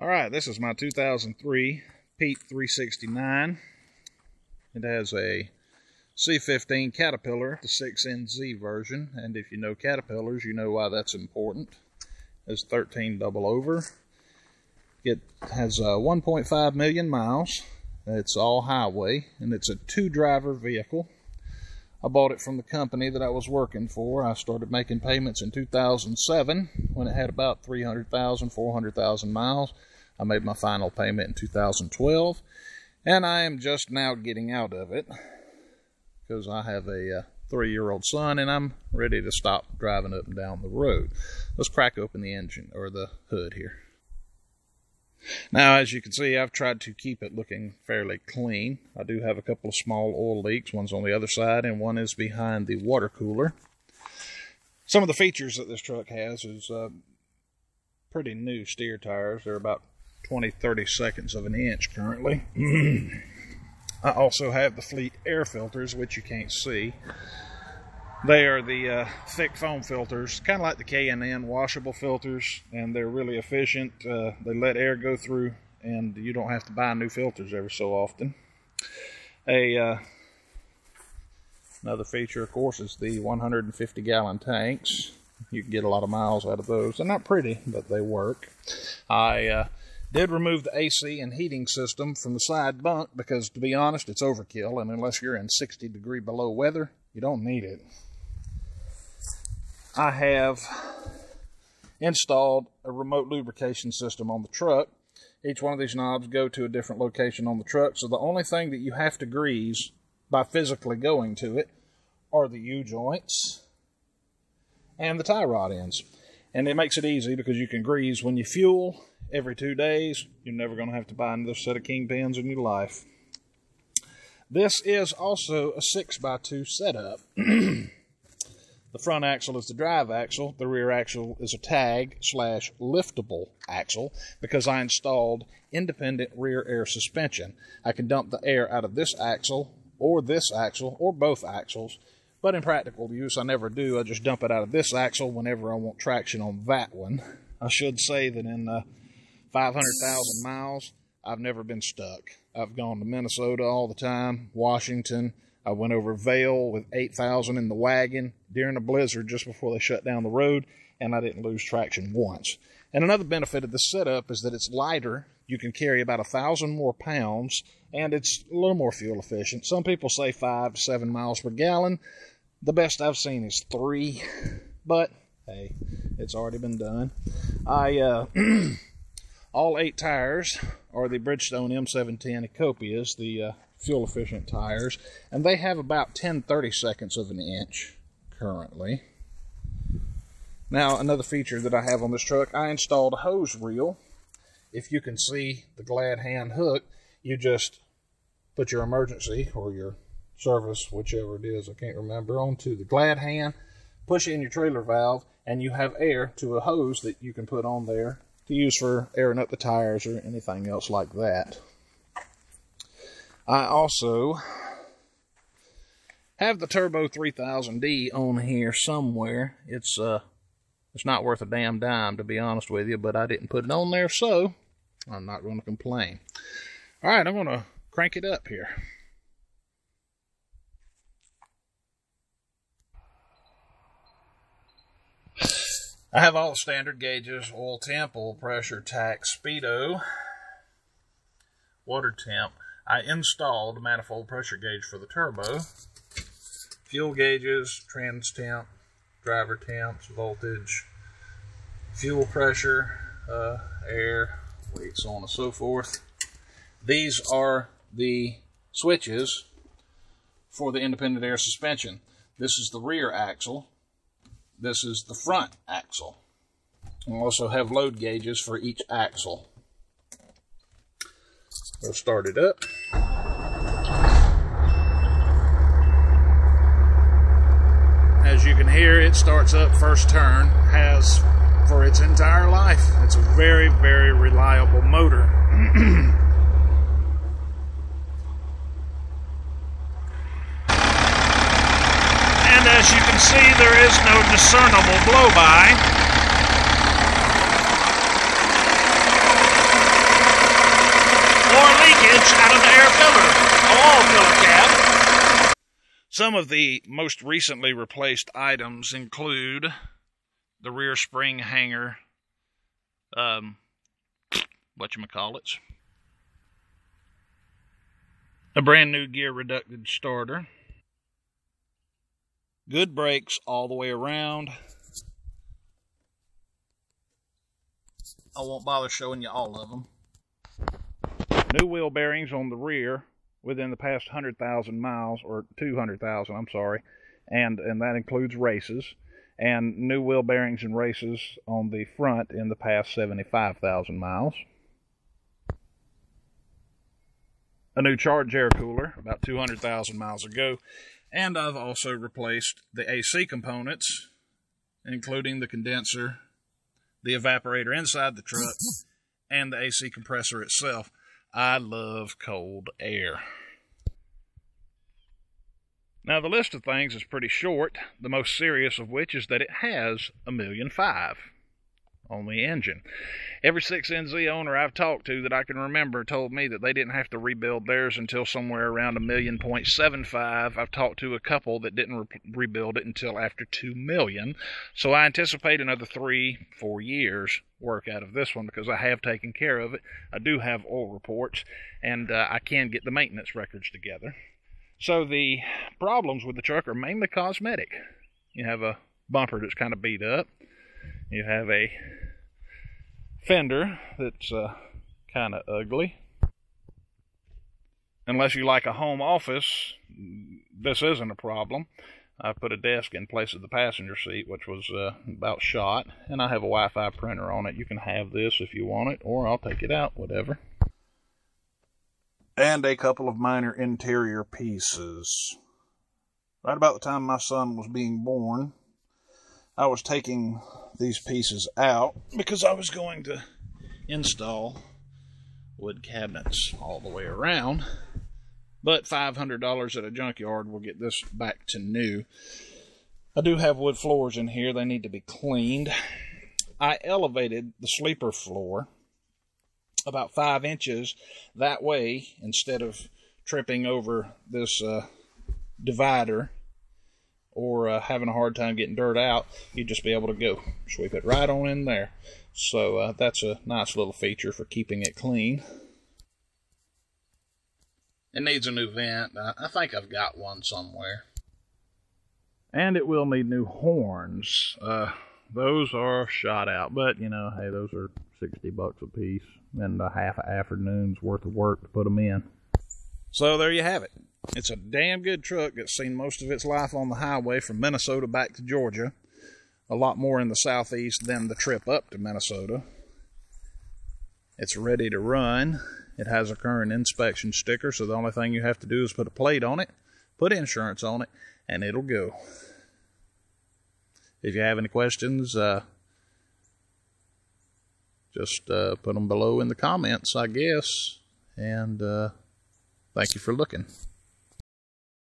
All right, this is my 2003 Pete 369. It has a C15 Caterpillar, the 6NZ version, and if you know Caterpillars, you know why that's important. It's 13 double over. It has 1.5 million miles. It's all highway, and it's a two-driver vehicle. I bought it from the company that I was working for. I started making payments in 2007 when it had about 300,000, 400,000 miles. I made my final payment in 2012, and I am just now getting out of it because I have a 3-year-old son, and I'm ready to stop driving up and down the road. Let's crack open the engine, or the hood here. Now, as you can see, I've tried to keep it looking fairly clean. I do have a couple of small oil leaks. One's on the other side, and one is behind the water cooler. Some of the features that this truck has is pretty new steer tires. They're about 20-30 seconds of an inch currently. I also have the Fleet air filters, which you can't see. They are the thick foam filters, kind of like the K&N washable filters, and they're really efficient. They let air go through, and you don't have to buy new filters every so often. Another feature, of course, is the 150-gallon tanks. You can get a lot of miles out of those. They're not pretty, but they work. I did remove the AC and heating system from the side bunk because, to be honest, it's overkill, and unless you're in 60-degree below weather, you don't need it. I have installed a remote lubrication system on the truck. Each one of these knobs go to a different location on the truck, so the only thing that you have to grease by physically going to it are the U-joints and the tie rod ends. And it makes it easy because you can grease when you fuel every 2 days. You're never going to have to buy another set of kingpins in your life. This is also a 6x2 setup. The front axle is the drive axle. The rear axle is a tag/liftable axle because I installed independent rear air suspension. I can dump the air out of this axle, or both axles, but in practical use I never do. I just dump it out of this axle whenever I want traction on that one. I should say that in 500,000 miles, I've never been stuck. I've gone to Minnesota all the time, Washington. I went over Vail with 8,000 in the wagon during a blizzard just before they shut down the road, and I didn't lose traction once. And another benefit of this setup is that it's lighter. You can carry about 1,000 more pounds, and it's a little more fuel efficient. Some people say 5 to 7 miles per gallon. The best I've seen is 3, but hey, it's already been done. All 8 tires are the Bridgestone M710 Ecopias, the fuel-efficient tires, and they have about 10-30 seconds of an inch currently. Now, another feature that I have on this truck, I installed a hose reel. If you can see the glad hand hook, you just put your emergency or your service, whichever it is, I can't remember, onto the glad hand, push in your trailer valve, and you have air to a hose that you can put on there to use for airing up the tires or anything else like that. I also have the Turbo 3000D on here somewhere. It's not worth a damn dime, to be honest with you, but I didn't put it on there, so I'm not going to complain. All right, I'm going to crank it up here. I have all the standard gauges: oil temp, oil pressure, tack, speedo, water temp. I installed a manifold pressure gauge for the turbo, fuel gauges, trans temp, driver temps, voltage, fuel pressure, air, weight, so on and so forth. These are the switches for the independent air suspension. This is the rear axle. This is the front axle. I also have load gauges for each axle. We'll start it up. As you can hear, it starts up first turn, has for its entire life. It's a very, very reliable motor. And as you can see, there is no discernible blow-by. rear filler, a wall filler cab. Some of the most recently replaced items include the rear spring hanger, whatchamacallits, a brand new gear reducted starter, good brakes all the way around. I won't bother showing you all of them. New wheel bearings on the rear within the past 100,000 miles, or 200,000, I'm sorry, and that includes races, and new wheel bearings and races on the front in the past 75,000 miles. A new charge air cooler about 200,000 miles ago, and I've also replaced the AC components, including the condenser, the evaporator inside the truck, and the AC compressor itself. I love cold air. Now, the list of things is pretty short, the most serious of which is that it has $1.5 million on the engine. Every 6NZ owner I've talked to that I can remember told me that they didn't have to rebuild theirs until somewhere around $1.75 million. I've talked to a couple that didn't rebuild it until after $2 million. So I anticipate another 3-4 years work out of this one because I have taken care of it. I do have oil reports, and I can get the maintenance records together. So the problems with the truck are mainly cosmetic. You have a bumper that's kind of beat up. You have a fender that's kind of ugly. Unless you like a home office, this isn't a problem. I put a desk in place of the passenger seat, which was about shot, and I have a Wi-Fi printer on it. You can have this if you want it, or I'll take it out, whatever. And a couple of minor interior pieces. Right about the time my son was being born, I was taking these pieces out because I was going to install wood cabinets all the way around. But $500 at a junkyard will get this back to new. I do have wood floors in here. They need to be cleaned. I elevated the sleeper floor about 5 inches. That way, instead of tripping over this divider or having a hard time getting dirt out, you'd just be able to go sweep it right on in there. So that's a nice little feature for keeping it clean. It needs a new vent. I think I've got one somewhere. And it will need new horns. Those are shot out, but you know, hey, those are $60 a piece and a half an afternoon's worth of work to put them in. So there you have it. It's a damn good truck that's seen most of its life on the highway from Minnesota back to Georgia. A lot more in the southeast than the trip up to Minnesota. It's ready to run. It has a current inspection sticker, so the only thing you have to do is put a plate on it, put insurance on it, and it'll go. If you have any questions, just put them below in the comments, I guess. And thank you for looking.